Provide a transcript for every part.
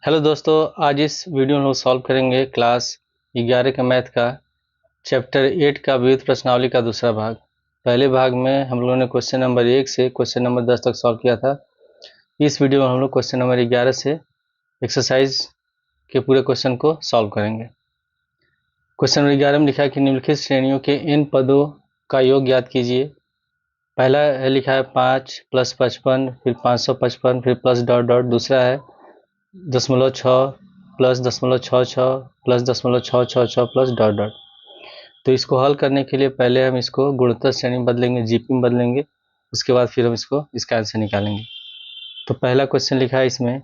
Hello दोस्तों, आज इस वीडियो में हम लोग सॉल्व करेंगे क्लास 11 का मैथ का चैप्टर 8 का विविध प्रश्नावली का दूसरा भाग। पहले भाग में हम लोगों ने क्वेश्चन नंबर 1 से क्वेश्चन नंबर 10 तक सॉल्व किया था। इस वीडियो में हम लोग क्वेश्चन नंबर 11 से एक्सरसाइज के पूरे क्वेश्चन को सॉल्व करेंगे। क्वेश्चन नंबर 11 में लिखा है कि निम्नलिखित श्रेणियों के इन पदों का योग ज्ञात कीजिए। पहला है लिखा है 5 प्लस 55, फिर 555, फिर प्लस डॉट डॉट। दूसरा है 0.6 plus 0.66 plus 0.666 plus dot dot. तो इसको हल करने के लिए पहले हम इसको गुणोत्तर श्रेणी में बदलेंगे, जीपी में बदलेंगे, उसके बाद फिर हम इसका आंसर निकालेंगे। तो पहला क्वेश्चन लिखा है इसमें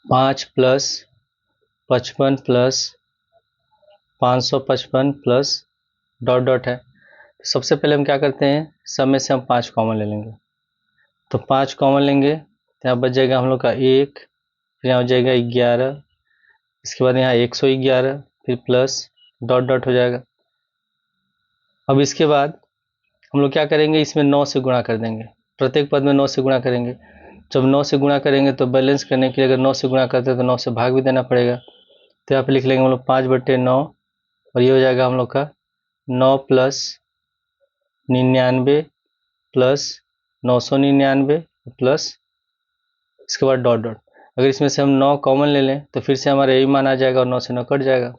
5 plus 55 plus 555 plus dot dot है। तो सबसे पहले हम क्या करते हैं, सब में से हम 5 कॉमन ले लेंगे। तो 5 कॉमन लेंगे तो यहाँ बच जाएगा हम लोग का 1, फिर यहाँ हो जाएगा 11, इसके बाद यहाँ 111, फिर प्लस डॉट डॉट हो जाएगा। अब इसके बाद हम लोग क्या करेंगे, इसमें 9 से गुणा कर देंगे, प्रत्येक पद में 9 से गुणा करेंगे। जब 9 से गुणा करेंगे तो बैलेंस करने के लिए अगर 9 से गुणा करते हैं तो 9 से भाग भी देना पड़ेगा। तो यहाँ पे लिख लेंगे हम लोग 5/9, और ये हो जाएगा हम लोग का 9 प्लस 99 प्लस 999 प्लस इसके बाद डॉट डॉट। अगर इसमें से हम 9 कॉमन ले लें तो फिर से हमारा यही मान आ जाएगा और 9 से 9 कट जाएगा।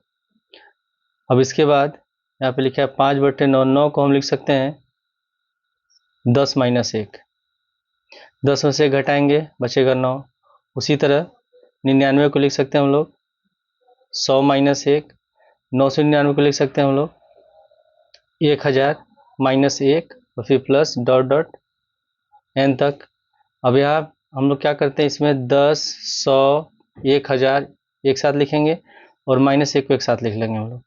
अब इसके बाद यहाँ पे लिखा है 5/9, 9 को हम लिख सकते हैं 10 - 1, 10 में से घटाएंगे बचेगा 9। उसी तरह 99 को लिख सकते हैं हम लोग 100 - 1, 999 को लिख सकते हैं हम लोग 1000 - 1 और फिर प्लस डॉट डॉट n तक। अब यहाँ हम लोग क्या करते हैं, इसमें 10, 100, 1000 एक साथ लिखेंगे और -1 को एक साथ लिख लेंगे हम लोग।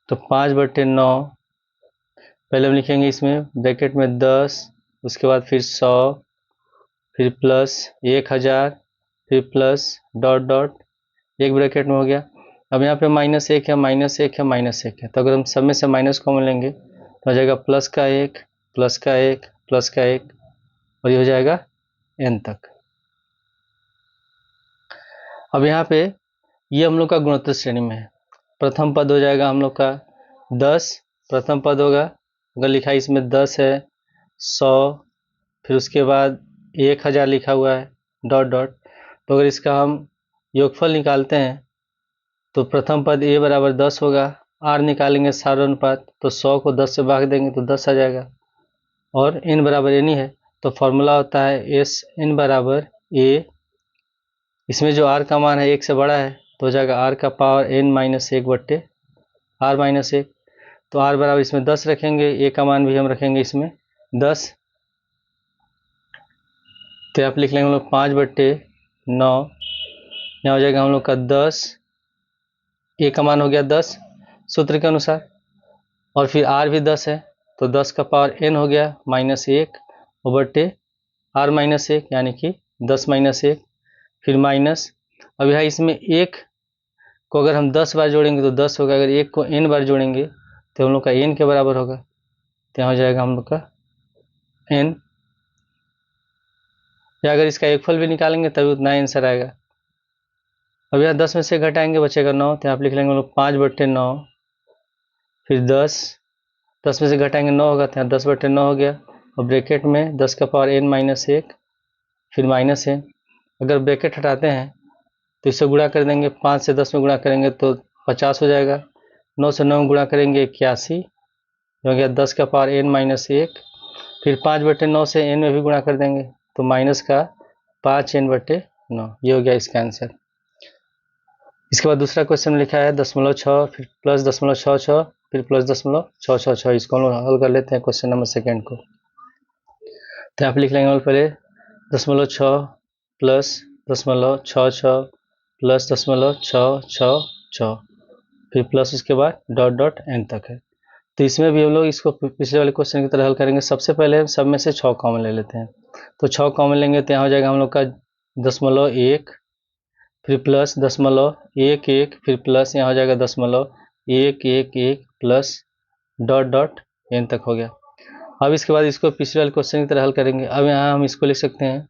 तो 5/9 पहले हम लिखेंगे इसमें ब्रैकेट में 10, उसके बाद फिर 100, फिर प्लस 1000, फिर प्लस डॉट डॉट, एक ब्रैकेट में हो गया। अब यहाँ पे -1 है, -1 है, -1 है, तो अगर हम सब में से माइनस कॉमन लेंगे तो हो जाएगा प्लस का 1, प्लस का 1, प्लस का 1, और ये हो जाएगा n तक। अब यहाँ पे ये हम लोग का गुणोत्तर श्रेणी में है। प्रथम पद हो जाएगा हम लोग का 10, प्रथम पद होगा। अगर लिखा है इसमें 10 है, 100, फिर उसके बाद 1000 लिखा हुआ है डॉट डॉट। तो अगर इसका हम योगफल निकालते हैं तो प्रथम पद a बराबर 10 होगा, r निकालेंगे सारानुपात, तो 100 को 10 से भाग देंगे तो 10 आ जाएगा, और n बराबर n ही है। तो फॉर्मूला होता है एस n बराबर a, इसमें जो r का मान है 1 से बड़ा है तो हो जाएगा r का पावर n - 1/r - 1। तो r बराबर इसमें 10 रखेंगे, a का मान भी हम रखेंगे इसमें 10। तो आप लिख लेंगे हम लोग 5/9, यहाँ हो जाएगा हम लोग का 10, a का मान हो गया 10 सूत्र के अनुसार, और फिर r भी 10 है तो 10 का पावर n हो गया -1 बटे r - 1, यानी कि 10 - 1, फिर माइनस। अब यहाँ इसमें 1 को अगर हम 10 बार जोड़ेंगे तो 10 होगा, अगर 1 को n बार जोड़ेंगे तो हम लोग का n के बराबर होगा, तो यहाँ हो जाएगा हम लोग का n। या अगर इसका एक फल भी निकालेंगे तभी उतना आंसर आएगा। अब यहाँ 10 में से घटाएंगे बचेगा 9, तो आप लिख लेंगे हम लोग 5/9, फिर 10, 10 में से घटाएंगे 9 होगा, तो यहाँ 10/9 हो गया, और ब्रैकेट में 10 का पावर n - 1, फिर माइनस है। अगर ब्रैकेट हटाते हैं तो इससे गुणा कर देंगे, 5 से 10 में गुणा करेंगे तो 50 हो जाएगा, 9 से 9 में गुणा करेंगे 81, हो गया 10 का पावर n - 1, फिर 5/9 से n में भी गुणा कर देंगे तो माइनस का 5n/9, ये हो गया इसका आंसर। इसके बाद दूसरा क्वेश्चन लिखा है 0.6, फिर प्लस 0.66, फिर प्लस 0.666। इसको हम लोग हल कर लेते हैं क्वेश्चन नंबर सेकेंड को। तो आप लिख लेंगे पहले 0.6 प्लस 0.66 प्लस 0.666, फिर प्लस उसके बाद डॉट डॉट n तक है। तो इसमें भी हम लोग इसको पिछले वाले क्वेश्चन की तरह हल करेंगे। सबसे पहले हम सब में से 6 कॉमन ले लेते हैं, तो 6 कॉमन लेंगे तो यहाँ हो जाएगा हम लोग का 0.1, फिर प्लस 0.11, फिर प्लस यहाँ हो जाएगा 0.111 प्लस डॉट डॉट n तक हो गया। अब इसके बाद इसको पिछले वाले क्वेश्चन की तरह हल करेंगे। अब यहाँ हम इसको लिख सकते हैं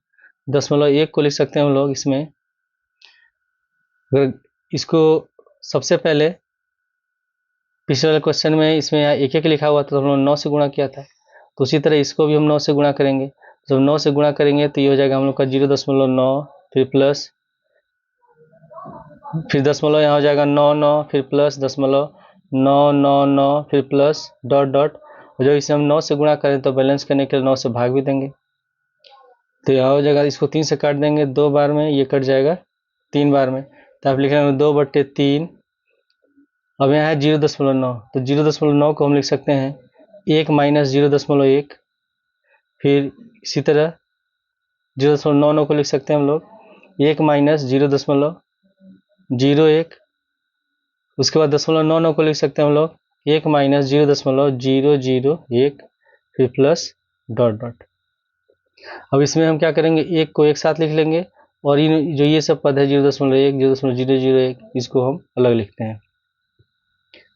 0.1 को लिख सकते हैं हम लोग इसमें अगर इसको सबसे पहले पिछले वाले क्वेश्चन में इसमें यहाँ एक एक लिखा हुआ था तो हम लोग 9 से गुणा किया था, तो उसी तरह इसको भी हम 9 से गुणा करेंगे। जब 9 से गुणा करेंगे तो ये हो जाएगा हम लोग का 0.9, फिर प्लस, फिर दशमलव यहाँ हो जाएगा 9 फिर प्लस दशमलव 9 फिर प्लस डॉट डॉट। और जब इसे हम 9 से गुणा करें तो बैलेंस करने के लिए 9 से भाग भी देंगे, तो यहाँ हो जाएगा, इसको 3 से काट देंगे 2 बार में, ये कट जाएगा 3 बार में, तो आप लिख लेंगे 2/3। अब यहाँ है 0.9, तो 0.9 को हम लिख सकते हैं 1 माइनस 0.1, फिर इसी तरह 0.99 को लिख सकते हैं हम लोग 1 माइनस 0.01, उसके बाद 0.99 को लिख सकते हैं हम लोग 1 माइनस 0.001, फिर प्लस डॉट डॉट। अब इसमें हम क्या करेंगे, एक को एक साथ लिख लेंगे और इन जो ये सब पद है 0.1, 0.001, इसको हम अलग लिखते हैं।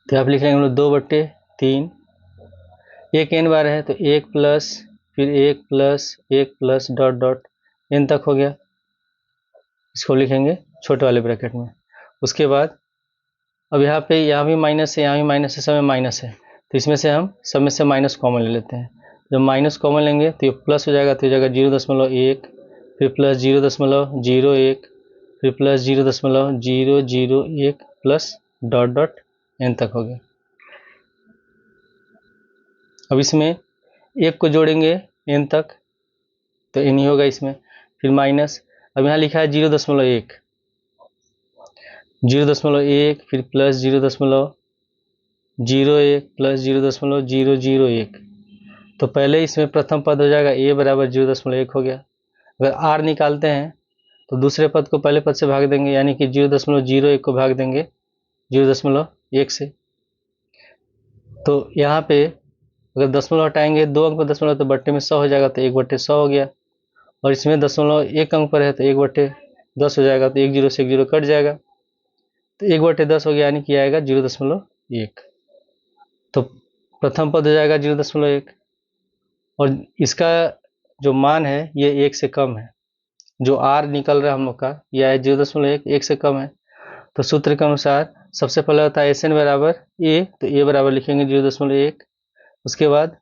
तो आप लिख लेंगे हम लोग 2/3, एक n बार है तो 1 प्लस फिर 1 plus 1 plus dot dot n तक हो गया, इसको लिखेंगे छोटे वाले ब्रैकेट में। उसके बाद अब यहाँ भी माइनस है, यहाँ भी माइनस है, सब में माइनस है, तो इसमें से हम सब में से माइनस कॉमन ले लेते हैं। जब माइनस कॉमन लेंगे तो ये प्लस हो जाएगा, तो हो जाएगा 0.1, फिर प्लस 0.01, फिर plus 0.001 plus dot dot n तक हो गया। अब इसमें एक को जोड़ेंगे n तक तो n ही होगा इसमें, फिर माइनस, अब यहाँ लिखा है 0.1, 0.1 फिर प्लस 0.01 प्लस 0.001, तो पहले इसमें प्रथम पद हो जाएगा a बराबर 0.1 हो गया। अगर r निकालते हैं तो दूसरे पद को पहले पद से भाग देंगे, यानी कि 0.01 को भाग देंगे 0.1 से, तो यहाँ पे अगर दशमलव हटाएंगे 2 अंक पर दशमलव तो बट्टे में 100 हो जाएगा, तो 1/100 हो गया। और इसमें दशमलव 1 अंक पर है तो 1/10 हो जाएगा, तो 1 0 से 1 0 कट जाएगा, तो 1/10 हो गया, यानी कि आएगा 0.1। तो प्रथम पद हो जाएगा 0.1 और इसका जो मान है ये 1 से कम है, जो r निकल रहा है हम लोग का यह है 0.1, 1 से कम है। तो सूत्र के अनुसार सबसे पहले होता है Sn बराबर a, तो a बराबर लिखेंगे 0.1, उसके बाद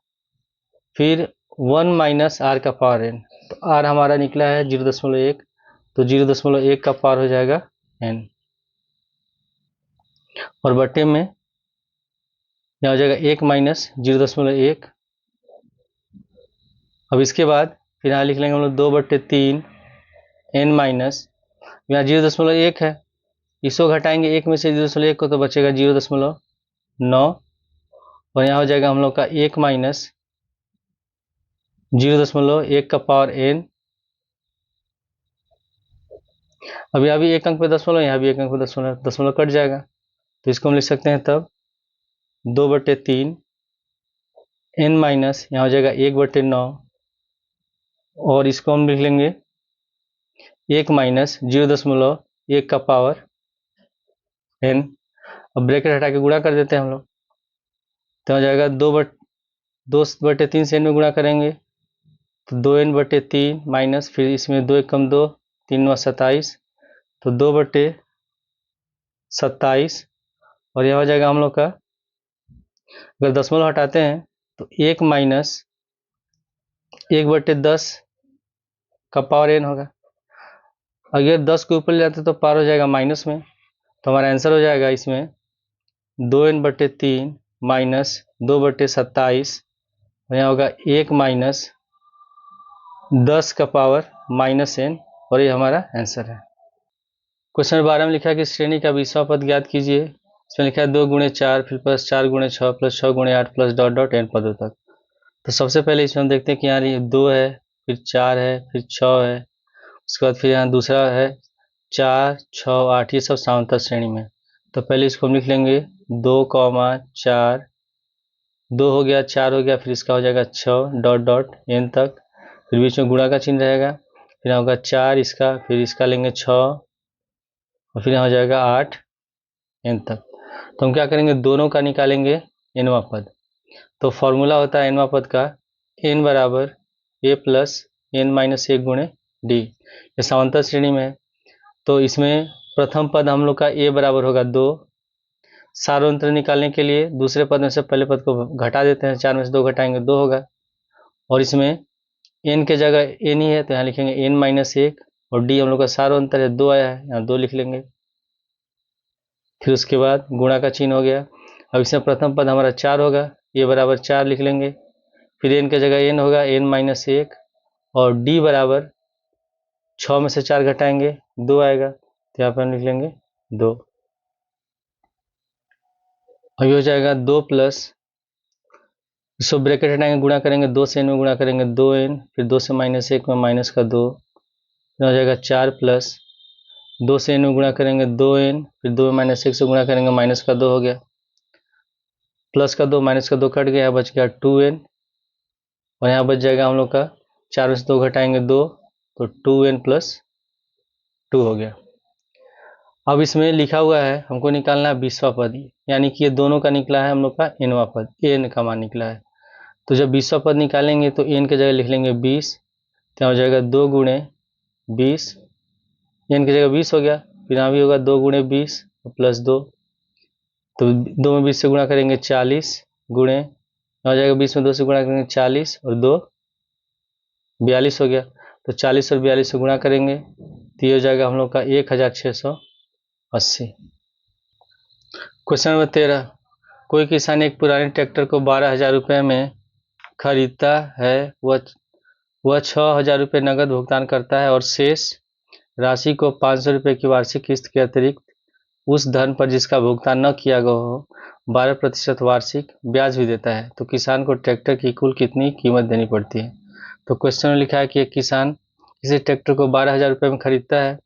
फिर 1 माइनस r का पावर n, तो r हमारा निकला है 0.1, तो 0.1 का पावर हो जाएगा n, और बट्टे में यहाँ हो जाएगा 1 माइनस 0.1। अब इसके बाद फिर यहाँ लिख लेंगे हम लोग 2/3 n माइनस, यहाँ 0.1 है, इसको घटाएंगे 1 में से 0.1 को तो बचेगा 0.9, और यहाँ हो जाएगा हम लोग का 1 माइनस 0.1 का पावर n। अब यहाँ भी 1 अंक पे दशमलव, यहाँ भी 1 अंक पे दशमलव, दशमलव कट जाएगा, तो इसको हम लिख सकते हैं तब 2/3 n माइनस, यहाँ हो जाएगा 1/9, और इसको हम लिख लेंगे 1 माइनस 0.1 का पावर n। अब ब्रैकेट हटा के गुणा कर देते हैं हम लोग, तो हो जाएगा 2/3 से n में गुणा करेंगे तो 2n/3 माइनस, फिर इसमें 2 1 कम 2, 3 9 27, तो 2/27, और यह हो जाएगा हम लोग का, अगर दशमलव हटाते हैं तो 1 माइनस 1/10 का पावर n होगा। अगर 10 के ऊपर ले जाते तो पावर हो जाएगा माइनस में, तो हमारा आंसर हो जाएगा इसमें 2n/3 माइनस 2/27, और यहाँ होगा 1 माइनस 10 का पावर माइनस n, और ये हमारा आंसर है। क्वेश्चन 12 में लिखा है कि श्रेणी का 20वां पद ज्ञात कीजिए। इसमें लिखा है 2 × 4 फिर plus 4 × 6 plus 6 × 8 plus dot dot n पदों तक। तो सबसे पहले इसमें हम देखते हैं कि यहाँ 2 है, फिर 4 है, फिर 6 है, उसके बाद फिर यहाँ दूसरा है 4 6 8, ये सब समांतर श्रेणी में। तो पहले इसको हम लिख लेंगे 2, 4, 2 हो गया, 4 हो गया, फिर इसका हो जाएगा 6 डॉट डॉट n तक, फिर बीच में गुणा का चिन्ह रहेगा, फिर यहाँ होगा 4 इसका, फिर इसका लेंगे 6, और फिर यहाँ हो जाएगा 8 n तक। तो हम क्या करेंगे, दोनों का निकालेंगे nवां पद। तो फॉर्मूला होता है nवां पद का n बराबर a plus n minus 1 × d, ये समांतर श्रेणी में है, तो इसमें प्रथम पद हम लोग का ए बराबर होगा 2। सार्वंत्र निकालने के लिए दूसरे पद में से पहले पद को घटा देते हैं, 4 में से 2 घटाएंगे 2 होगा, और इसमें एन के जगह एन ही है तो यहाँ लिखेंगे n-1, और डी हम लोग का सार्वंत्र है 2 आया है, यहाँ 2 लिख लेंगे। फिर उसके बाद गुणा का चिन्ह हो गया। अब इसमें प्रथम पद हमारा 4 होगा, ए बराबर 4 लिख लेंगे। फिर एन के जगह एन होगा n-1, और डी बराबर 6 में से 4 घटाएंगे 2 आएगा, तो यहाँ पर हम लिख लेंगे 2। अब ये हो जाएगा 2 प्लस, इसको ब्रैकेट हटाएंगे, गुणा करेंगे 2 से n में गुणा करेंगे 2n, फिर 2 से -1 में माइनस का 2, फिर हो जाएगा 4 प्लस 2 से n में गुणा करेंगे 2n, फिर 2 में -1 से गुणा करेंगे माइनस का 2 हो गया, प्लस का 2 माइनस का 2 कट गया, बच गया 2n, और यहाँ बच जाएगा हम लोग का 4 में से 2 घटाएंगे 2, तो 2n + 2 हो गया। अब इसमें लिखा हुआ है हमको निकालना है 20वां पद, यानी कि ये दोनों का निकला है हम लोग का nवां पद, n का मान निकला है। तो जब 20वां पद निकालेंगे तो n के जगह लिख लेंगे 20, तो हो जाएगा 2 गुणे 20, n की जगह 20 हो गया, फिर यहाँ भी होगा 2 गुणे 20 प्लस 2, तो 2 में 20 से गुणा करेंगे 40 गुणे, हो जाएगा 20 में 2 से गुणा करेंगे 40 और 2 42 हो गया, तो 40 और 42 से गुणा करेंगे तो ये हो जाएगा हम लोग का 1680। क्वेश्चन नंबर 13, कोई किसान एक पुराने ट्रैक्टर को 12,000 रुपये में खरीदता है, वह 6,000 रुपये नगद भुगतान करता है और शेष राशि को 500 रुपये की वार्षिक किस्त के अतिरिक्त उस धन पर जिसका भुगतान न किया गया हो 12% वार्षिक ब्याज भी देता है, तो किसान को ट्रैक्टर की कुल कितनी कीमत देनी पड़ती है। तो क्वेश्चन में लिखा है कि एक किसान किसी ट्रैक्टर को 12,000 रुपये में खरीदता है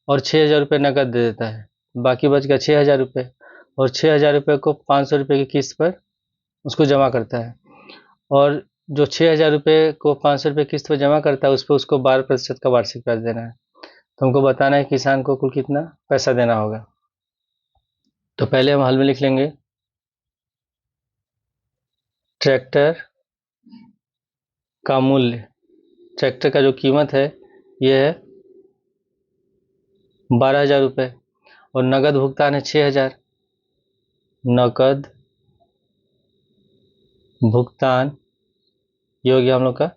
और 6,000 रुपये नगद दे देता है, बाकी बच गया 6,000 रुपये, और 6,000 रुपये को 500 रुपये की किस्त पर उसको जमा करता है, और जो 6,000 रुपये को 500 रुपये किस्त पर जमा करता है उस पर उसको 12% का वार्षिक ब्याज देना है। तो हमको बताना है किसान को कुल कितना पैसा देना होगा। तो पहले हम हल में लिख लेंगे ट्रैक्टर का मूल्य, ट्रैक्टर का जो कीमत है ये है 12,000 रुपये, और नगद भुगतान है 6,000, नकद भुगतान ये हो गया हम लोग का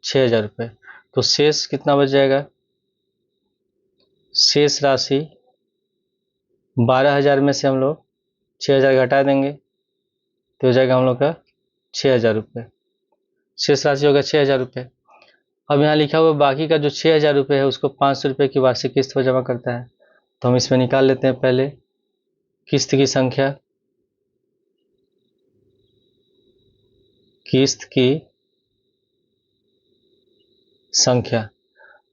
6,000 रुपये। तो शेष कितना बच जाएगा, शेष राशि 12,000 में से हम लोग 6,000 घटा देंगे तो हो जाएगा हम लोग का 6,000 रुपये, शेष राशि होगा 6,000 रुपये। अब यहाँ लिखा हुआ बाकी का जो 6,000 रुपये है उसको 500 रुपये की वार्षिक किस्त पर जमा करता है, तो हम इसमें निकाल लेते हैं पहले किस्त की संख्या, किस्त की संख्या,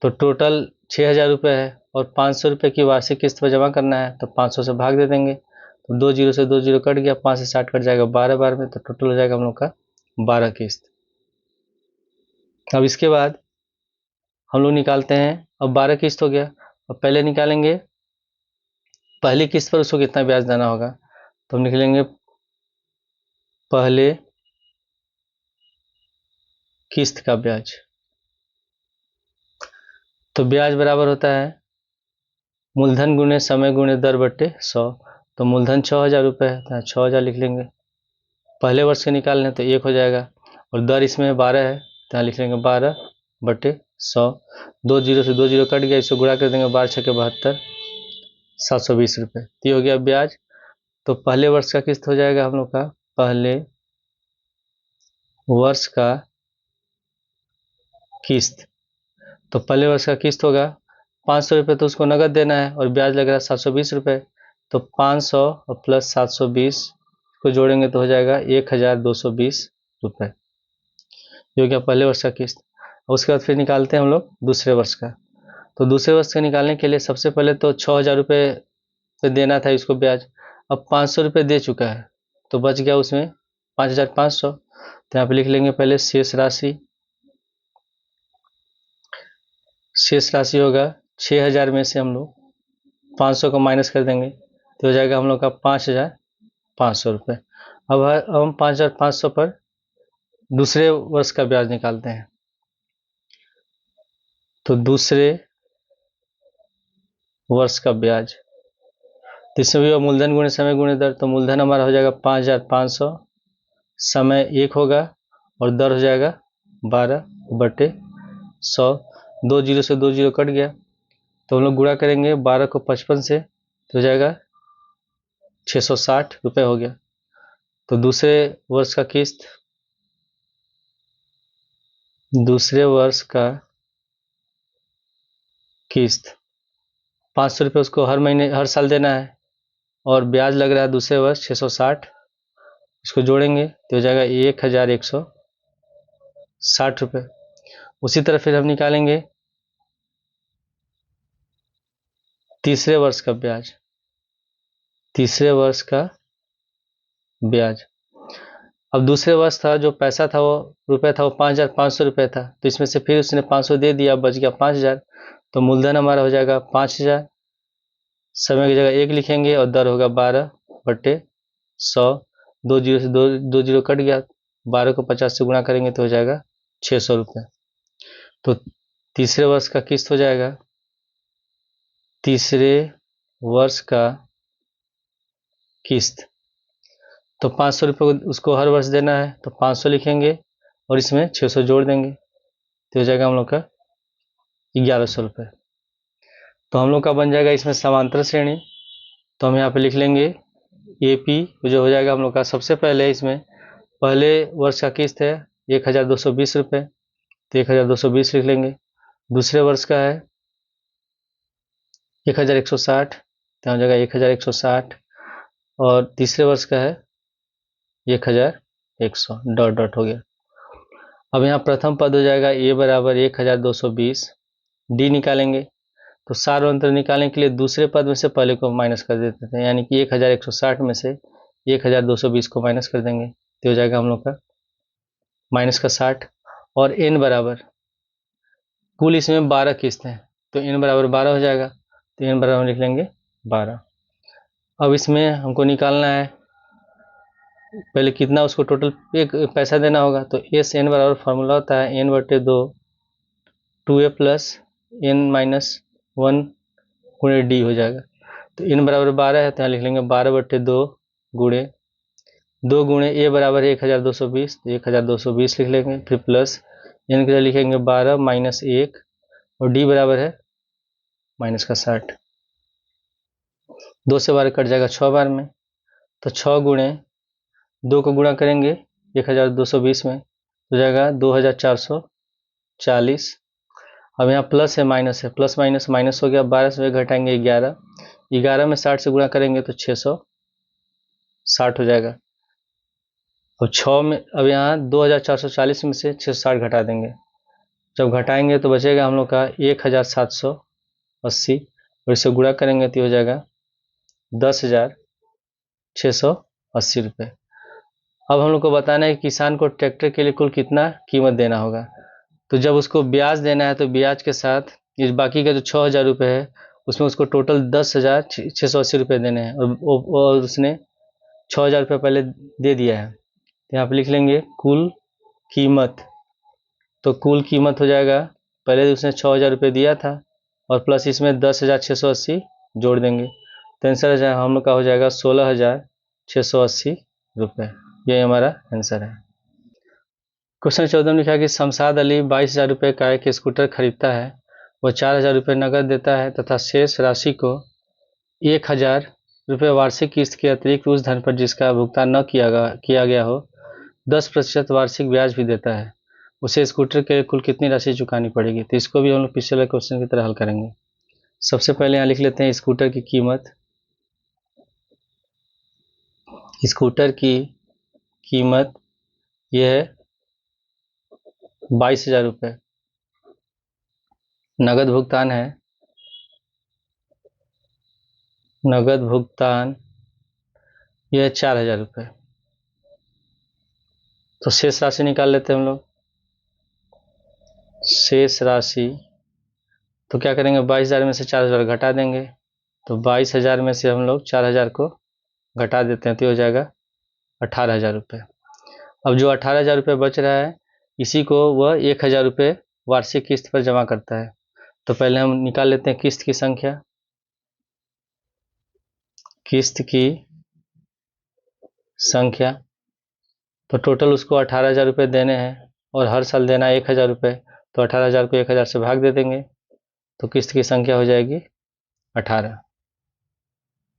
तो टोटल 6,000 रुपये है और 500 रुपये की वार्षिक किस्त पर जमा करना है, तो 500 से भाग दे देंगे, तो 2 जीरो से 2 जीरो कट गया, 5 से 60 कट जाएगा 12 बार में, तो टोटल हो जाएगा हम लोग का 12 किस्त। अब इसके बाद हम लोग निकालते हैं, अब 12 किस्त हो गया, अब पहले निकालेंगे पहली किस्त पर उसको कितना ब्याज देना होगा, तो हम निकलेंगे पहले किस्त का ब्याज, तो ब्याज बराबर होता है मूलधन गुणे समय गुणे दर बट्टे 100, तो मूलधन 6,000 रुपये है तो 6,000 लिख लेंगे, पहले वर्ष के निकालने तो 1 हो जाएगा, और दर इसमें 12 है तो यहाँ लिख लेंगे 12/100, 2 जीरो से 2 जीरो कट गया, इसको गुणा कर देंगे 12 छके 72, 720 रुपये, तो ये हो गया ब्याज। तो पहले वर्ष का किस्त हो जाएगा हम लोग का, पहले वर्ष का किस्त, तो पहले वर्ष का किस्त होगा 500 रुपये, तो उसको नगद देना है और ब्याज लग रहा है 720 रुपये, तो 500 और प्लस 720 को जोड़ेंगे तो हो जाएगा 1,220 रुपये, ये हो गया पहले वर्ष का किस्त। उसके बाद फिर निकालते हैं हम लोग दूसरे वर्ष का, तो दूसरे वर्ष का निकालने के लिए सबसे पहले तो 6,000 रुपये पे देना था इसको ब्याज, अब 500 रुपये दे चुका है तो बच गया उसमें 5,500, तो यहाँ पे लिख लेंगे पहले शेष राशि, शेष राशि होगा 6,000 में से हम लोग 500 को माइनस कर देंगे तो हो जाएगा हम लोग का 5,500 रुपये। अब हम 5,500 पर दूसरे वर्ष का ब्याज निकालते हैं, तो दूसरे वर्ष का ब्याज। तो इसमें भी मूलधन गुणे समय गुणे दर, तो मूलधन हमारा हो जाएगा 5,500, समय 1 होगा और दर हो जाएगा 12/100। 2 जीरो से 2 जीरो कट गया, तो हम लोग गुणा करेंगे 12 को 55 से, तो हो जाएगा 660 रुपये हो गया। तो दूसरे वर्ष का किस्त 500 रुपये उसको हर महीने हर साल देना है, और ब्याज लग रहा है दूसरे वर्ष 660, इसको जोड़ेंगे तो हो जाएगा 1,160 रुपये। उसी तरह फिर हम निकालेंगे तीसरे वर्ष का ब्याज। अब दूसरे वर्ष था, जो पैसा था वो रुपये था, वो 5,500 रुपये था, तो इसमें से फिर उसने 500 दे दिया, बच गया 5,000। तो मूलधन हमारा हो जाएगा 5,000, समय की जगह 1 लिखेंगे और दर होगा 12/100। 2 जीरो से 2 जीरो कट गया, 12 को 50 से गुणा करेंगे तो हो जाएगा 600 रुपये। तो तीसरे वर्ष का किस्त हो जाएगा, तीसरे वर्ष का किस्त, तो 500 रुपये उसको हर वर्ष देना है, तो 500 लिखेंगे और इसमें 600 जोड़ देंगे, तो हो जाएगा हम लोग का 1,100 रुपये। तो हम लोग का बन जाएगा इसमें समांतर श्रेणी। तो हम यहाँ पे लिख लेंगे AP, जो हो जाएगा हम लोग का सबसे पहले इसमें पहले वर्ष का किस्त है 1,220 रुपये, तो 1,220 लिख लेंगे। दूसरे वर्ष का है 1,160, तो हो जाएगा 1,160, और तीसरे वर्ष का है 1,100, डॉट डॉट हो गया। अब यहाँ प्रथम पद हो जाएगा A बराबर 1,220, D निकालेंगे, तो सार अंतर निकालने के लिए दूसरे पद में से पहले को माइनस कर देते थे, यानी कि 1,160 में से 1,220 को माइनस कर देंगे, तो हो जाएगा हम लोग का माइनस का 60। और N बराबर, कुल इसमें 12 किस्त हैं, तो N बराबर 12 हो जाएगा, तो N बराबर लिख लेंगे 12। अब इसमें हमको निकालना है पहले कितना उसको टोटल एक पैसा देना होगा, तो SN बराबर फॉर्मूला होता है N/2 2A प्लस N-1 गुणे D हो जाएगा। तो N बराबर 12 है, तो यहाँ लिख लेंगे 12/2 गुणे 2 गुणे A बराबर है 1,220, तो 1,220 लिख लेंगे, फिर प्लस N की जगह लिखेंगे 12 माइनस 1, और D बराबर है माइनस का 60। 2 से 12 कट जाएगा 6 बार में, तो 6 गुणे 2 को गुणा करेंगे 1,220 में, तो जाएगा 2,440। अब यहाँ प्लस है माइनस है, प्लस माइनस माइनस हो गया, 12 से घटाएंगे 11, 11 में 60 से गुणा करेंगे तो 660 हो जाएगा। अब 6 में अब यहाँ 2,440 में से 660 घटा देंगे, जब घटाएंगे तो बचेगा हम लोग का 1,780, और इसे गुणा करेंगे तो हो जाएगा 10,680 रुपये। अब हम लोग को बताना है किसान को ट्रैक्टर के लिए कुल कितना कीमत देना होगा। तो जब उसको ब्याज देना है, तो ब्याज के साथ इस बाकी का जो 6,000 रुपये है, उसमें उसको टोटल 10,680 रुपये देने हैं, और उसने 6,000 रुपये पहले दे दिया है, तो यहाँ पे लिख लेंगे कुल कीमत। तो कुल कीमत हो जाएगा, पहले उसने 6,000 रुपये दिया था और प्लस इसमें 10,680 जोड़ देंगे, तो आंसर हम लोग का हो जाएगा 16,680 रुपये। ये हमारा आंसर है। क्वेश्चन 14 में लिखा है कि शमशाद अली 22,000 रुपये का एक स्कूटर खरीदता है, वह 4,000 रुपये नकद देता है तथा शेष राशि को 1,000 रुपये वार्षिक किस्त के अतिरिक्त उस धन पर जिसका भुगतान न किया गया हो 10% वार्षिक ब्याज भी देता है, उसे स्कूटर के कुल कितनी राशि चुकानी पड़ेगी। तो इसको भी हम लोग पिछले क्वेश्चन की तरह हल करेंगे। सबसे पहले यहाँ लिख लेते हैं स्कूटर की कीमत। स्कूटर की कीमत यह है 22,000 रुपये, नगद भुगतान है, नगद भुगतान यह है 4,000 रुपये। तो शेष राशि निकाल लेते हैं हम लोग। शेष राशि तो क्या करेंगे, 22,000 में से 4,000 घटा देंगे, तो 22,000 में से हम लोग 4,000 को घटा देते हैं, तो हो जाएगा 18,000 रुपये। अब जो 18,000 रुपये बच रहा है, इसी को वह 1,000 रुपये वार्षिक किस्त पर जमा करता है। तो पहले हम निकाल लेते हैं किस्त की संख्या। किस्त की संख्या, तो टोटल उसको 18,000 रुपये देने हैं और हर साल देना 1,000 रुपये, तो 18,000 को 1,000 से भाग दे देंगे तो किस्त की संख्या हो जाएगी 18।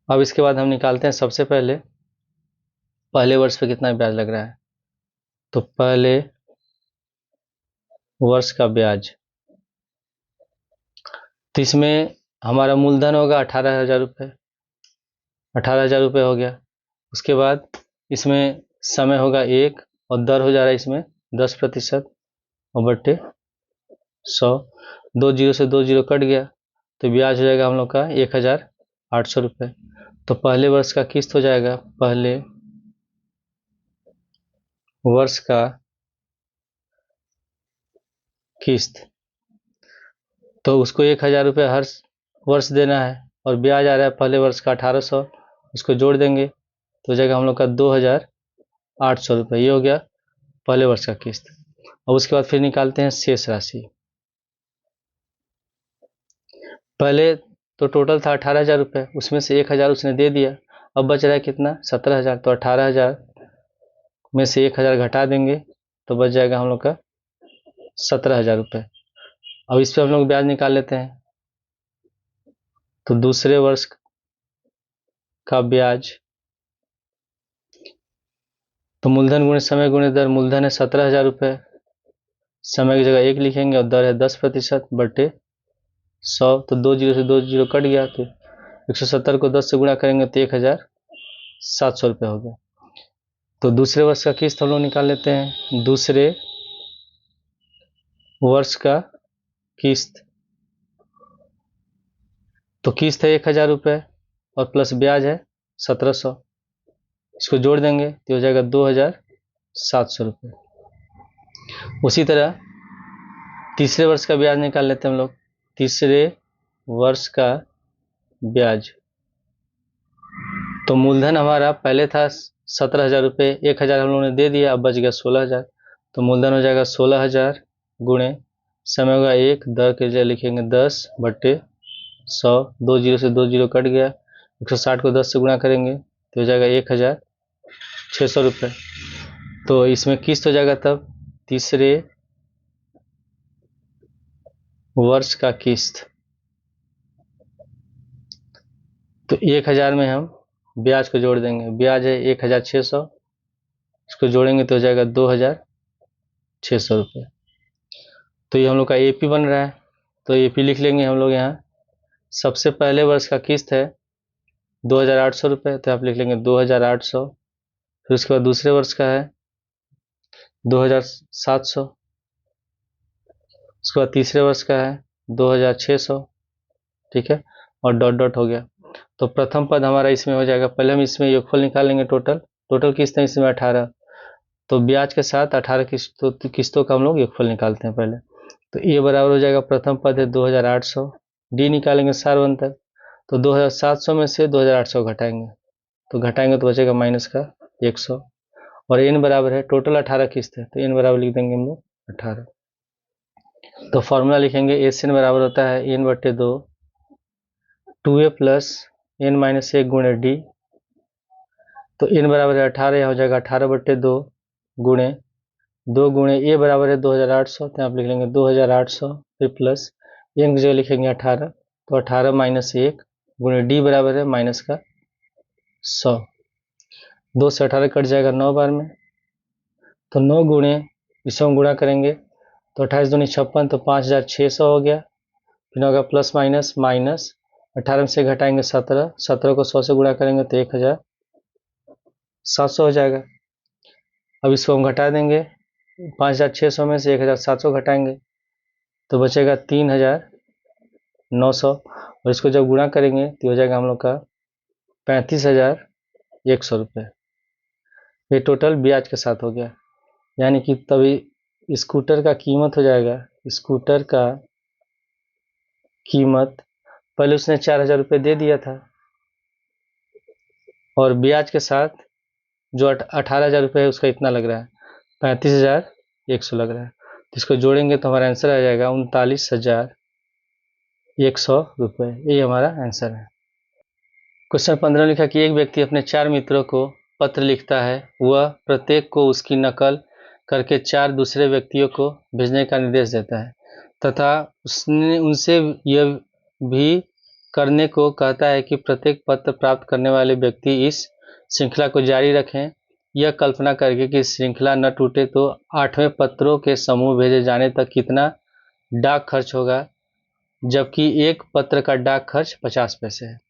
अब इसके बाद हम निकालते हैं सबसे पहले वर्ष पे कितना ब्याज लग रहा है। तो पहले वर्ष का ब्याज, तो इसमें हमारा मूलधन होगा 18,000 रुपये, 18,000 रुपये हो गया। उसके बाद इसमें समय होगा 1 और दर हो जा रहा है इसमें 10% और बट्टे 100, 2 जीरो से 2 जीरो कट गया तो ब्याज हो जाएगा हम लोग का 1,800 रुपये। तो पहले वर्ष का किस्त हो जाएगा, पहले वर्ष का किस्त, तो उसको 1,000 रुपये हर वर्ष देना है और ब्याज आ रहा है पहले वर्ष का 1,800, इसको जोड़ देंगे तो हो जाएगा हम लोग का 2,800 रुपये। ये हो गया पहले वर्ष का किस्त। और उसके बाद फिर निकालते हैं शेष राशि। पहले तो टोटल था 18,000 रुपये, उसमें से 1,000 उसने दे दिया, अब बच रहा है कितना 17,000, तो 18,000 में से 1,000 घटा देंगे तो बच जाएगा हम लोग का 17,000 रुपये। अब इस पर हम लोग ब्याज निकाल लेते हैं। तो दूसरे वर्ष का ब्याज, तो मूलधन गुणे समय गुणे दर, मूलधन है 17,000 रुपये, समय की जगह 1 लिखेंगे और दर है 10% बटे 100, तो 2 जीरो से 2 जीरो कट गया तो 170 को 10 से गुणा करेंगे तो 1,700 रुपये हो गया। तो दूसरे वर्ष का किस्त हम लोग निकाल लेते हैं। दूसरे वर्ष का किस्त, तो किस्त है 1,000 रुपये और प्लस ब्याज है 1,700, इसको जोड़ देंगे तो हो जाएगा 2,700 रुपये। उसी तरह तीसरे वर्ष का ब्याज निकाल लेते हैं हम लोग। तीसरे वर्ष का ब्याज, तो मूलधन हमारा पहले था 17,000 रुपये, 1,000 हम लोगों ने दे दिया, अब बच गया 16,000, तो मूलधन हो जाएगा 16,000 गुणे समय होगा 1, दर के जगह लिखेंगे 10 बट्टे 100, 2 जीरो से 2 जीरो कट गया, 160 को 10 से गुणा करेंगे तो हो जाएगा 1,600 रुपये। तो इसमें किस्त हो जाएगा तब तीसरे वर्ष का किस्त, तो 1,000 में हम ब्याज को जोड़ देंगे, ब्याज है 1,600, इसको जोड़ेंगे तो हो जाएगा 2,600 रुपये। तो ये हम लोग का एपी बन रहा है, तो एपी लिख लेंगे हम लोग यहाँ। सबसे पहले वर्ष का किस्त है 2,800 रुपये, तो आप लिख लेंगे 2,800, फिर उसके बाद दूसरे वर्ष का है 2,700, उसके बाद तीसरे वर्ष का है 2,600, ठीक है, और डॉट डॉट हो गया। तो प्रथम पद हमारा इसमें हो जाएगा, पहले हम इसमें योगफल निकालेंगे, टोटल किस्त है इसमें 18, तो ब्याज के साथ 18 किस्तों का हम लोग योगफल निकालते हैं पहले। तो ए बराबर हो जाएगा, प्रथम पद है 2,800, डी निकालेंगे सार्वंतर, तो 2,700 में से 2,800 घटाएंगे, तो बचेगा माइनस का 100, और एन बराबर है, टोटल 18 किस्त है तो एन बराबर लिख देंगे हम लोग 18। तो फॉर्मूला लिखेंगे, एस एन बराबर होता है एन बट्टे 2, 2a प्लस एन माइनस 1 गुणे डी, तो एन बराबर है 18, हो जाएगा 18 बट्टे 2 गुणे 2 गुणे ए बराबर है 2,800, तो आप लिख लेंगे 2,800, फिर प्लस एन की जगह लिखेंगे 18, तो 18 माइनस 1 गुणे डी बराबर है माइनस का 100, 2 से 18 कट जाएगा 9 बार में, तो 9 गुणे इसमें गुणा करेंगे तो 28 दूनी 56, तो 5,600 हो गया, फिर होगा प्लस माइनस माइनस 18 से घटाएंगे 17, 17 को 100 से गुणा करेंगे तो 1,700 हो जाएगा। अब इसको हम घटा देंगे, 5,600 में से 1,700 घटाएंगे तो बचेगा 3,900, और इसको जब गुणा करेंगे तो हो जाएगा हम लोग का 35,100 रुपये। ये टोटल ब्याज के साथ हो गया, यानी कि तभी स्कूटर का कीमत हो जाएगा, स्कूटर का कीमत पहले उसने 4,000 रुपये दे दिया था और ब्याज के साथ जो 18,000 रुपये है उसका इतना लग रहा है, 35,100 लग रहा है, तो इसको जोड़ेंगे तो हमारा आंसर आ जाएगा 39,100 रुपये। ये हमारा आंसर है। क्वेश्चन 15 लिखा कि एक व्यक्ति अपने 4 मित्रों को पत्र लिखता है, वह प्रत्येक को उसकी नकल करके 4 दूसरे व्यक्तियों को भेजने का निर्देश देता है तथा उसने उनसे यह भी करने को कहता है कि प्रत्येक पत्र प्राप्त करने वाले व्यक्ति इस श्रृंखला को जारी रखें, यह कल्पना करके कि श्रृंखला न टूटे तो 8वें पत्रों के समूह भेजे जाने तक कितना डाक खर्च होगा, जबकि एक पत्र का डाक खर्च 50 पैसे है।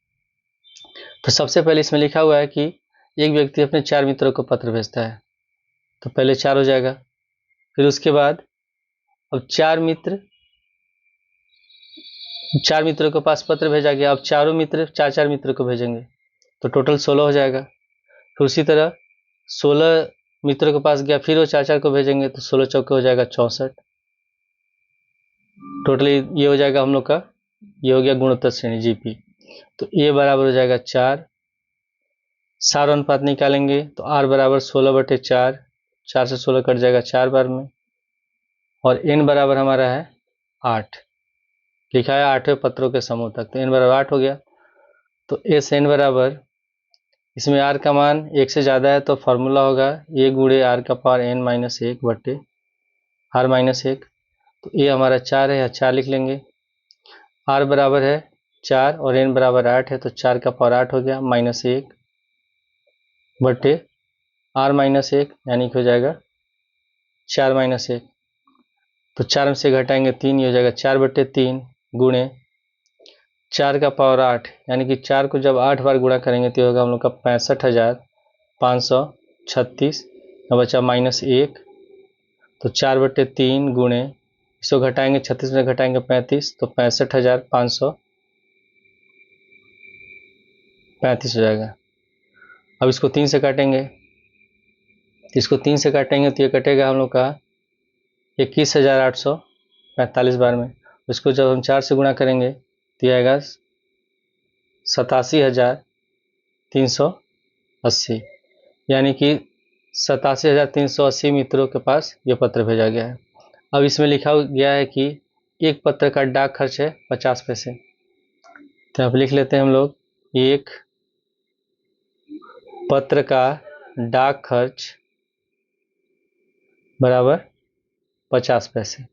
तो सबसे पहले इसमें लिखा हुआ है कि एक व्यक्ति अपने 4 मित्रों को पत्र भेजता है, तो पहले 4 हो जाएगा। फिर उसके बाद अब 4 मित्रों के पास पत्र भेजा गया, अब चारों मित्र 4-4 मित्र को भेजेंगे तो टोटल 16 हो जाएगा। फिर उसी तरह 16 मित्रों के पास गया, फिर वो 4-4 को भेजेंगे तो 16 चौके हो जाएगा 64। टोटली ये हो जाएगा हम लोग का, ये हो गया गुणोत्तर श्रेणी जीपी। तो ए बराबर हो जाएगा 4, सार अनुपात निकालेंगे तो आर बराबर 16/4, 4 से 16 कट जाएगा 4 बार में, और एन बराबर हमारा है 8, लिखा है 8वें पत्रों के समूह तक, तो एन बराबर 8 हो गया। तो एस एन बराबर, इसमें आर का मान 1 से ज़्यादा है तो फॉर्मूला होगा ए गुणे आर का पावर एन माइनस 1 बटे आर माइनस 1। तो ए हमारा 4 है, या 4 लिख लेंगे। आर बराबर है 4 और एन बराबर 8 है, तो 4 का पावर 8 हो गया माइनस 1 बटे आर माइनस 1, यानी कि हो जाएगा 4 माइनस 1। तो 4 में से घटाएंगे 3, ये हो जाएगा 4/3 गुणे 4 का पावर 8, यानी कि 4 को जब 8 बार गुणा करेंगे तो होगा हम लोग का 65,536, बचा माइनस 1। तो 4/3 गुणे, इसको घटाएंगे 36 में घटाएंगे 35, तो 65,535 हो जाएगा। अब इसको 3 से काटेंगे, इसको 3 से काटेंगे तो ये कटेगा हम लोग का 21,845 बार में। इसको जब हम 4 से गुणा करेंगे तो आएगा 87,380, यानी कि 87,380 मित्रों के पास ये पत्र भेजा गया है। अब इसमें लिखा गया है कि एक पत्र का डाक खर्च है 50 पैसे, तो अब लिख लेते हैं हम लोग, एक पत्र का डाक खर्च बराबर 50 पैसे।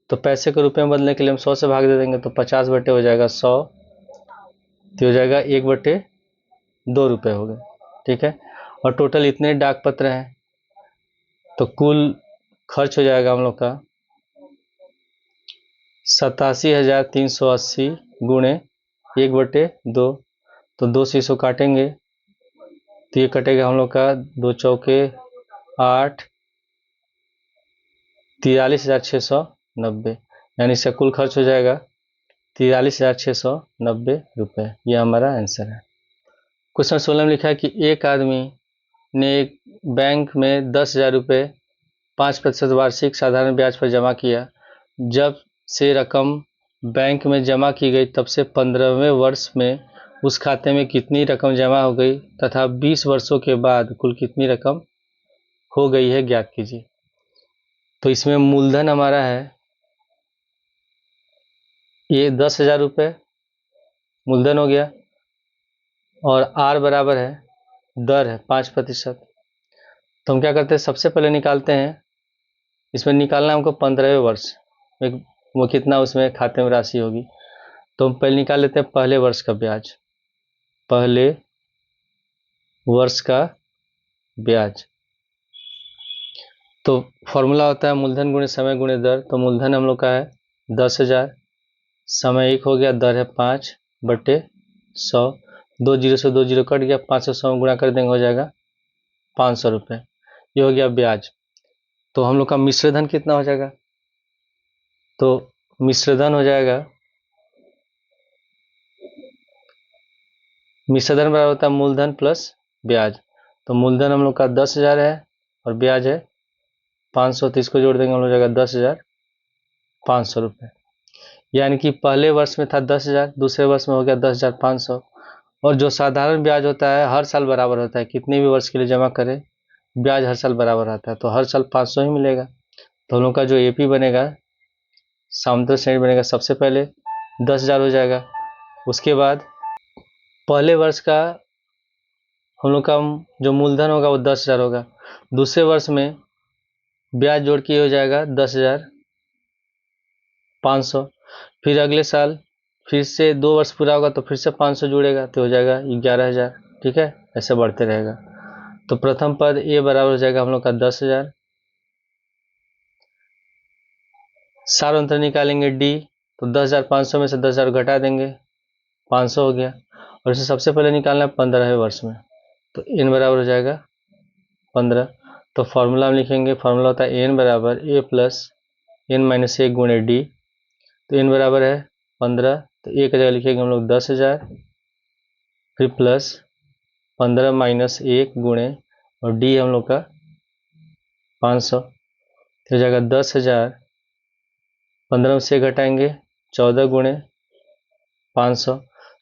तो पैसे को रुपए में बदलने के लिए हम 100 से भाग दे देंगे, तो 50 बटे हो जाएगा 100, तो हो जाएगा 1/2 रुपये हो गए, ठीक है। और टोटल इतने डाक पत्र हैं, तो कुल खर्च हो जाएगा हम लोग का 87,380 गुणे 1/2, तो 2 से इसको काटेंगे तो ये कटेगा हम लोग का 2 चौके 8, 43,690, यानी इसका कुल खर्च हो जाएगा 43,690 रुपये। यह हमारा आंसर है। क्वेश्चन 16 में लिखा है कि एक आदमी ने एक बैंक में 10,000 रुपये 5% वार्षिक साधारण ब्याज पर जमा किया। जब से रकम बैंक में जमा की गई तब से 15वें वर्ष में उस खाते में कितनी रकम जमा हो गई तथा 20 वर्षों के बाद कुल कितनी रकम हो गई है ज्ञात कीजिए। तो इसमें मूलधन हमारा है ये 10,000 रुपये मूलधन हो गया, और आर बराबर है दर है 5%। तो हम क्या करते हैं, सबसे पहले निकालते हैं, इसमें निकालना हमको 15वें वर्ष में वो कितना उसमें खाते में राशि होगी। तो हम पहले निकाल लेते हैं पहले वर्ष का ब्याज, पहले वर्ष का ब्याज। तो फॉर्मूला होता है मूलधन गुणे समय गुणे दर। तो मूलधन हम लोग का है 10,000, समय 1 हो गया, दर है 5/100, 2 जीरो से 2 जीरो कट गया, 500 में गुणा कर देंगे हो जाएगा 500 रुपये। ये हो गया ब्याज। तो हम लोग का मिश्रधन कितना हो जाएगा, तो मिश्रधन हो जाएगा, मिश्रधन बराबर होता है मूलधन प्लस ब्याज। तो मूलधन हम लोग का 10,000 है और ब्याज है 500, तो इसको जोड़ देंगे हम लोग हो जाएगा 10,500 रुपये। यानी कि पहले वर्ष में था 10,000, दूसरे वर्ष में हो गया 10,500। और जो साधारण ब्याज होता है हर साल बराबर होता है, कितने भी वर्ष के लिए जमा करें ब्याज हर साल बराबर आता है, तो हर साल 500 ही मिलेगा। तो हम लोग का जो एपी बनेगा, सामंत श्रेणी बनेगा, सबसे पहले 10,000 हो जाएगा, उसके बाद पहले वर्ष का हम लोग का जो मूलधन होगा वो 10,000 होगा। दूसरे वर्ष में ब्याज जोड़ के हो जाएगा 10,500। फिर अगले साल फिर से 2 वर्ष पूरा होगा तो फिर से 500 जुड़ेगा तो हो जाएगा 11,000। ठीक है, ऐसे बढ़ते रहेगा। तो प्रथम पद ए बराबर हो जाएगा हम लोग का 10,000। सार अंतर निकालेंगे डी, तो 10,500 में से 10,000 घटा देंगे, 500 हो गया। और इसे सबसे पहले निकालना है 15वें वर्ष में, तो एन बराबर हो जाएगा 15। तो फॉर्मूला में लिखेंगे, फॉर्मूला होता है एन बराबर ए प्लस एन माइनस 1 गुणे डी। तो एन बराबर है 15, तो ए की जगह लिखेंगे हम लोग 10,000, फिर प्लस 15 माइनस 1 गुणे और डी हम लोग का 500। तो हो जाएगा 10,000, 15 में से घटाएंगे 14 गुणे 500,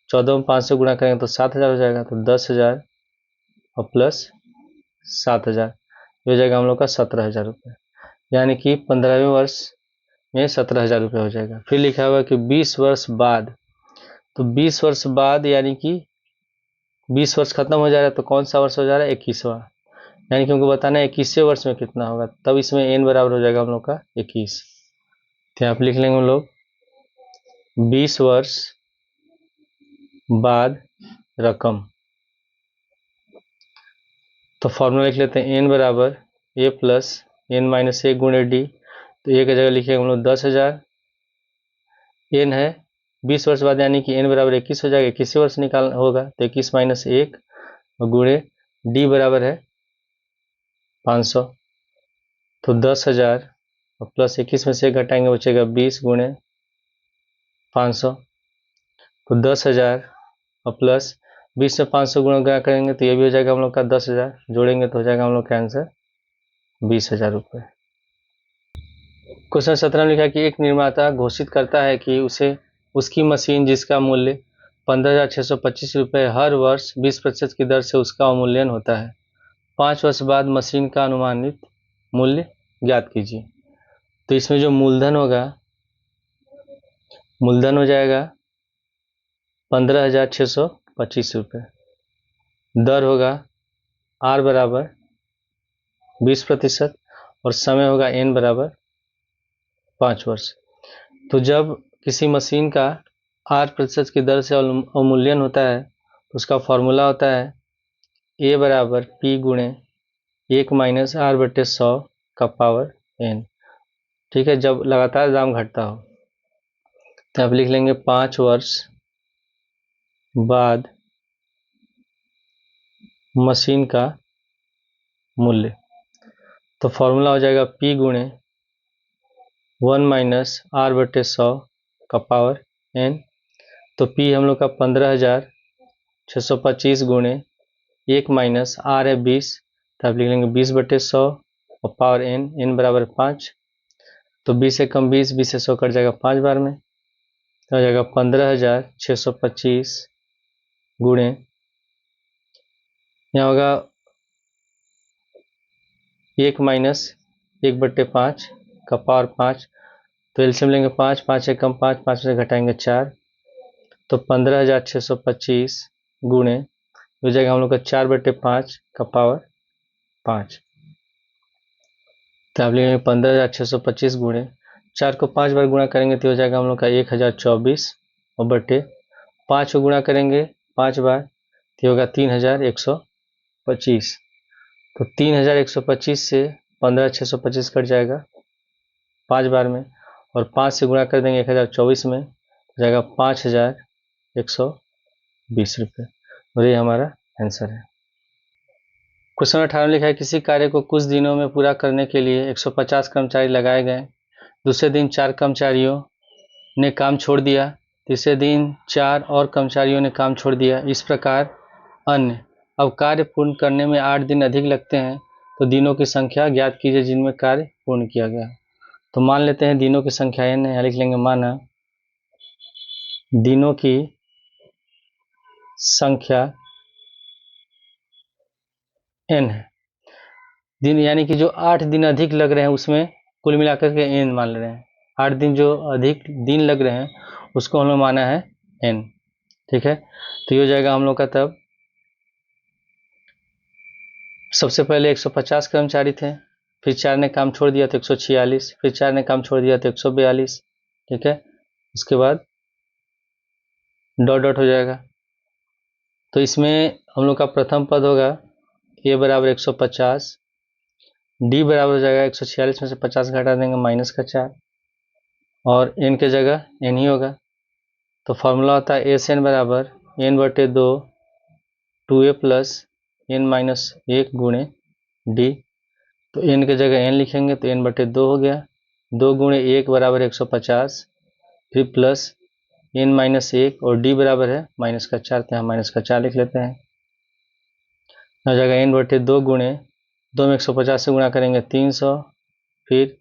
14 में 500 गुणा करेंगे तो 7,000 हो जाएगा। तो 10,000 और प्लस 7,000 हो जाएगा हम लोग का 17,000 रुपये, यानी कि 15वें वर्ष में 17,000 रुपये हो जाएगा। फिर लिखा हुआ कि 20 वर्ष बाद, तो 20 वर्ष बाद यानी कि 20 वर्ष खत्म हो जा रहा है, तो कौन सा वर्ष हो जा रहा है? 21वां, यानी कि हमको बताना है 21वें वर्ष में कितना होगा, तब इसमें एन बराबर हो जाएगा हम लोग का 21। तो यहाँ पे लिख लेंगे हम लोग 20 वर्ष बाद रकम। तो फॉर्मूला लिख लेते हैं एन बराबर ए प्लस एन माइनस 1 गुणे डी। तो ए की जगह लिखेंगे हम लोग 10,000, एन है 20 वर्ष बाद यानी कि एन बराबर 21 हो जाएगा। 21वें वर्ष निकाल होगा तो 21 माइनस 1 और गुणे डी बराबर है 500। तो 10,000 और प्लस 21 में से घटाएंगे बचेगा 20 गुणे 500। तो 10,000 और प्लस 20 से 500 गुणा करेंगे तो ये भी हो जाएगा हम लोग का 10,000, जोड़ेंगे तो हो जाएगा हम लोग का आंसर 20,000 रुपये। क्वेश्चन 17 में लिखा कि एक निर्माता घोषित करता है कि उसे उसकी मशीन जिसका मूल्य 15,625 रुपये हर वर्ष 20% की दर से उसका अवमूल्यन होता है, 5 वर्ष बाद मशीन का अनुमानित मूल्य ज्ञात कीजिए। तो इसमें जो मूलधन होगा, मूलधन हो जाएगा 15,625 रुपये, दर होगा आर बराबर 20% और समय होगा एन बराबर 5 वर्ष। तो जब किसी मशीन का R% की दर से अवमूल्यन होता है तो उसका फॉर्मूला होता है ए बराबर पी गुणे 1 माइनस आर बटे 100 का पावर एन। ठीक है, जब लगातार दाम घटता हो तो आप लिख लेंगे 5 वर्ष बाद मशीन का मूल्य। तो फॉर्मूला हो जाएगा पी गुणे 1 माइनस आर बटे 100 का पावर एन। तो पी हम लोग का 15,625 गुणे 1 माइनस आर है 20, तो आप लिख लेंगे 20/100 और पावर एन, एन बराबर 5। तो 20 से कम 20, 20 से 100 कट जाएगा 5 बार में, तो हो जाएगा 15,625 गुणे, यहाँ होगा 1 माइनस 1/5 का पावर 5। तो एलसीएम लेंगे 5, 5 से कम 5, 5 से घटाएंगे 4, तो 15,625 गुणे हो जाएगा हम लोग का 4/5 का पावर 5। तो आप लिखेंगे 15,625 गुणे 4 को 5 बार गुणा करेंगे तो हो जाएगा हम लोग का 1,024 और बटे 5 को गुणा करेंगे 5 बार तो होगा 3,125। तो 3,125 से 15,625 कट जाएगा 5 बार में, और 5 से गुणा कर देंगे 1,024 में, हो जाएगा 5,120 रुपये, और ये हमारा आंसर है। क्वेश्चन 18 लिखा है किसी कार्य को कुछ दिनों में पूरा करने के लिए 150 कर्मचारी लगाए गए, दूसरे दिन 4 कर्मचारियों ने काम छोड़ दिया, तीसरे दिन 4 और कर्मचारियों ने काम छोड़ दिया, इस प्रकार अन्य। अब कार्य पूर्ण करने में 8 दिन अधिक लगते हैं, तो दिनों की संख्या ज्ञात कीजिए जिनमें कार्य पूर्ण किया गया। तो मान लेते हैं दिनों की संख्या n है, यहाँ लिख लेंगे माना दिनों की संख्या n है, दिन यानी कि जो 8 दिन अधिक लग रहे हैं उसमें कुल मिलाकर के n मान ले रहे हैं। 8 दिन जो अधिक दिन लग रहे हैं उसको हम लोग माना है n। ठीक है, तो ये हो जाएगा हम लोग का। तब सबसे पहले 150 कर्मचारी थे, फिर 4 ने काम छोड़ दिया तो 146, फिर 4 ने काम छोड़ दिया तो 142। ठीक है, उसके बाद डॉट डॉट हो जाएगा। तो इसमें हम लोग का प्रथम पद होगा ए बराबर 150, डी बराबर हो जाएगा 146 में से 50 घटा देंगे -4, और एन के जगह एन ही होगा। तो फॉर्मूला होता है एस एन बराबर n/2 2a प्लस n-1 गुणे डी। तो n के जगह n लिखेंगे तो n/2 हो गया, 2 गुणे 1 बराबर 150, फिर प्लस n-1 और d बराबर है -4, तो यहाँ -4 लिख लेते हैं। हो जाएगा n/2 गुणे 2 में 150 से गुणा करेंगे 300, फिर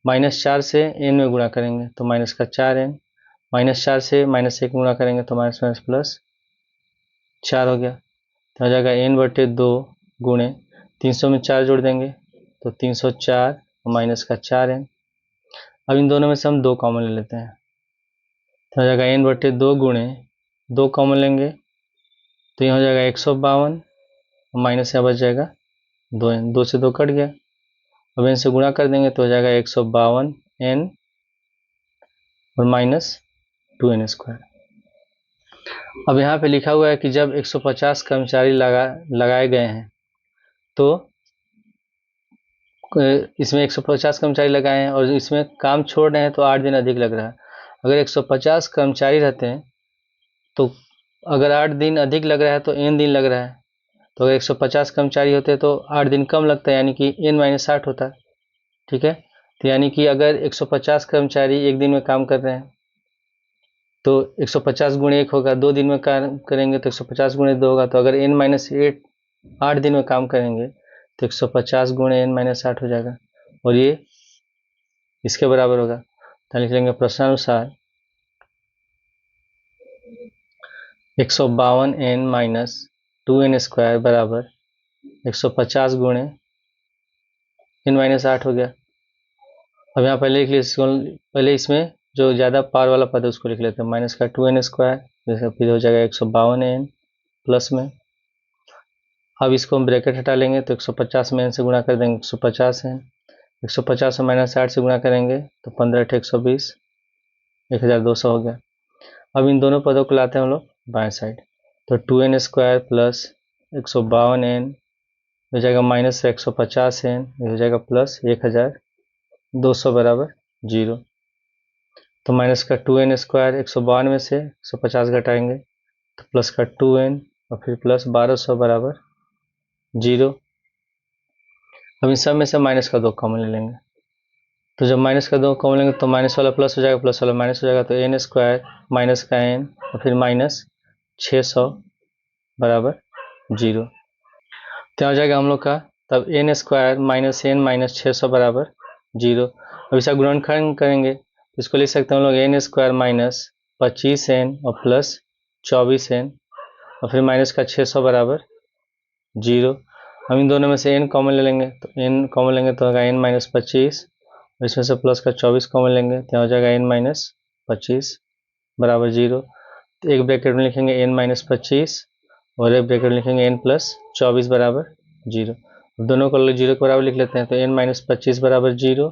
-4 से n में गुणा करेंगे तो -4n, -4 से -1 गुणा करेंगे तो -4 हो गया। तो हो जाएगा n/2 गुणे 300 में 4 जोड़ देंगे तो 304 और -4n। अब इन दोनों में से हम 2 कॉमन ले लेते हैं, तो हो जाएगा n/2 गुणे 2 कॉमन लेंगे तो ये हो जाएगा 152, और माइनस यहाँ बच जाएगा 2n, 2 से 2 कट गया। अब इनसे गुणा कर देंगे तो हो जाएगा 152n और -2n²। अब यहाँ पे लिखा हुआ है कि जब 150 कर्मचारी लगाए गए हैं, तो इसमें 150 कर्मचारी लगाए हैं और इसमें काम छोड़ रहे हैं तो 8 दिन अधिक लग रहा है। अगर 150 कर्मचारी रहते हैं तो अगर 8 दिन अधिक लग रहा है तो n दिन लग रहा है, तो अगर 150 कर्मचारी होते तो 8 दिन कम लगता है, यानी कि n-8 होता। ठीक है, तो यानी कि अगर 150 कर्मचारी एक दिन में काम कर रहे हैं तो 150 गुणे 1 होगा, 2 दिन में काम करेंगे तो 150 गुणे 2 होगा। तो अगर n-8 8 दिन में काम करेंगे तो 150 गुणे n-8 हो जाएगा, और ये इसके बराबर होगा। तो लिख लेंगे प्रश्नानुसार 152n-2n² बराबर 150 गुणे n-8 हो गया। अब यहाँ पहले लिख लीजिए, पहले इसमें जो ज़्यादा पावर वाला पद है उसको लिख लेते हैं, -2n², जैसे फिर हो जाएगा 152n प्लस में। अब इसको हम ब्रैकेट हटा लेंगे तो 150 में n से गुणा कर देंगे 150n, 150 में -8 से गुणा करेंगे तो 15×120, 1200 हो गया। अब इन दोनों पदों को लाते हैं हम लोग बाएं साइड, तो 2n² प्लस 152n हो जाएगा -150n, हो जाएगा प्लस 1200 बराबर 0। तो माइनस का 2n² 152 में से 150 घटाएंगे तो प्लस का 2n और फिर प्लस 1200 बराबर 0। अब इन सब में से माइनस का 2 कॉमन ले लेंगे, तो जब माइनस का 2 कॉमन लेंगे तो माइनस वाला प्लस हो जाएगा, प्लस वाला माइनस हो जाएगा, तो n² माइनस का n और फिर -600 बराबर 0। तो हो जाएगा हम लोग का तब n² माइनस n माइनस 600 बराबर 0। अब इसका गुणनखंड करेंगे तो इसको लिख सकते हैं हम लोग n² माइनस 25n और प्लस 24n और फिर माइनस का 600 बराबर 0। हम इन दोनों में से n कॉमन ले लेंगे, तो n कॉमन लेंगे तो होगा n-25, और इसमें से प्लस का 24 कॉमन लेंगे तो हो जाएगा n-25 बराबर 0। तो एक ब्रैकेट में लिखेंगे n-25 और एक ब्रैकेट में लिखेंगे n+24 बराबर 0। दोनों को 0 के बराबर लिख लेते हैं, तो n-25 बराबर 0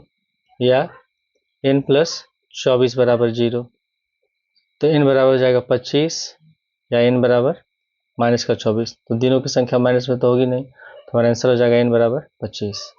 या n+24 बराबर 0। तो n बराबर हो जाएगा 25 या n बराबर -24। तो तीनों की संख्या माइनस में तो होगी नहीं, तो हमारा आंसर हो जाएगा n बराबर 25।